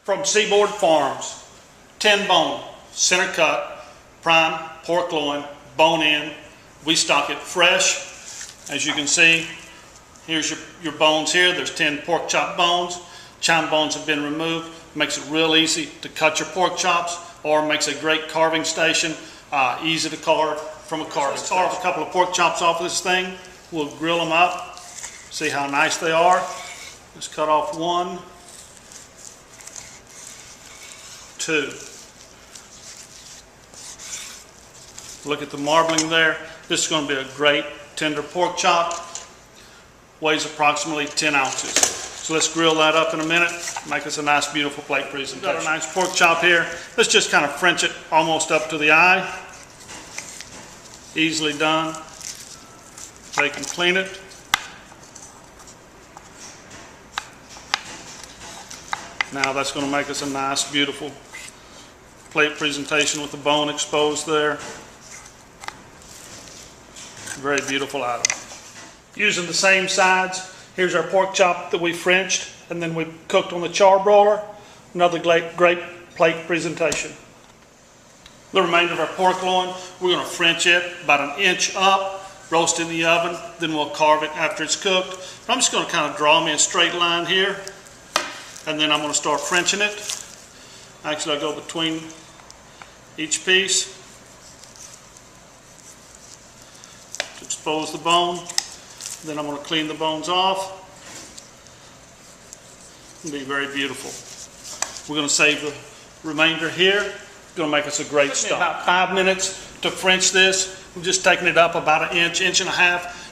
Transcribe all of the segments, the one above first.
From Seaboard Farms, 10 bone, center cut, prime pork loin, bone in. We stock it fresh. As you can see, here's your bones here. There's 10 pork chop bones. Chine bones have been removed. Makes it real easy to cut your pork chops, or makes a great carving station. Easy to carve from a carving station. Carve a couple of pork chops off of this thing. We'll grill them up. See how nice they are. Let's cut off 1, 2. Look at the marbling there. This is going to be a great tender pork chop. Weighs approximately 10 ounces. So let's grill that up in a minute. Make us a nice, beautiful plate presentation. We've got a nice pork chop here. Let's just kind of French it almost up to the eye. Easily done. Take and clean it. Now that's going to make us a nice, beautiful plate presentation with the bone exposed there. Very beautiful item. Using the same sides, here's our pork chop that we Frenched and then we cooked on the char broiler. Another great plate presentation. The remainder of our pork loin, we're going to French it about 1 inch up, roast in the oven, then we'll carve it after it's cooked. But I'm just going to kind of draw me a straight line here, and then I'm going to start Frenching it. Actually, I'll go between each piece to expose the bone. Then I'm going to clean the bones off. It'll be very beautiful. We're going to save the remainder here. It's going to make us a great stock. About 5 minutes to French this. We've just taken it up about 1 inch, 1.5 inches.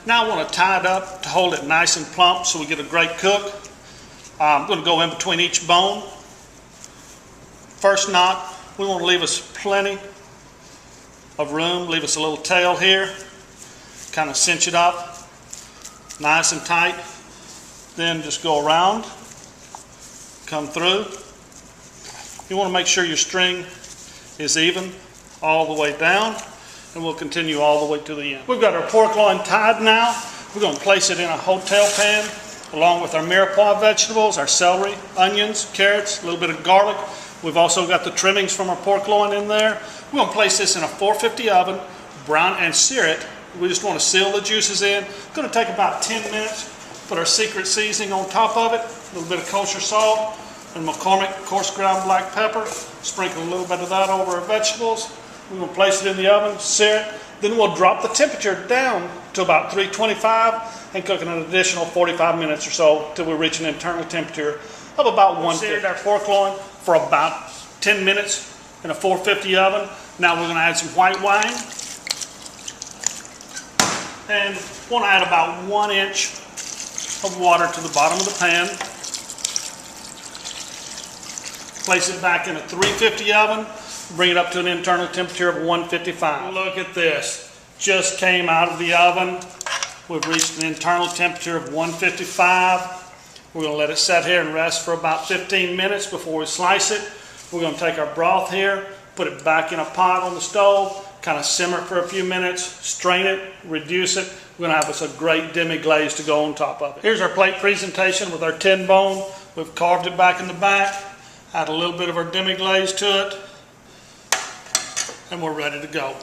Now I want to tie it up to hold it nice and plump so we get a great cook. I'm going to go in between each bone. First knot, we want to leave us plenty of room. Leave us a little tail here. Kind of cinch it up nice and tight. Then just go around, come through. You want to make sure your string is even all the way down, and we'll continue all the way to the end. We've got our pork loin tied now. We're going to place it in a hotel pan along with our mirepoix vegetables, our celery, onions, carrots, a little bit of garlic. We've also got the trimmings from our pork loin in there. We're going to place this in a 450 oven, brown and sear it. We just want to seal the juices in. It's going to take about 10 minutes. Put our secret seasoning on top of it, a little bit of kosher salt, and McCormick coarse ground black pepper. Sprinkle a little bit of that over our vegetables. We're going to place it in the oven, sear it. Then we'll drop the temperature down to about 325 and cook it an additional 45 minutes or so until we reach an internal temperature of about 150. Seared our pork loin for about 10 minutes in a 450 oven. Now we're going to add some white wine. And want to add about 1 inch of water to the bottom of the pan. Place it back in a 350 oven. Bring it up to an internal temperature of 155. Look at this. Just came out of the oven. We've reached an internal temperature of 155. We're going to let it set here and rest for about 15 minutes before we slice it. We're going to take our broth here, put it back in a pot on the stove, kind of simmer it for a few minutes, strain it, reduce it. We're going to have us a great demi-glaze to go on top of it. Here's our plate presentation with our 10 bone. We've carved it back in the back, add a little bit of our demi-glaze to it, and we're ready to go.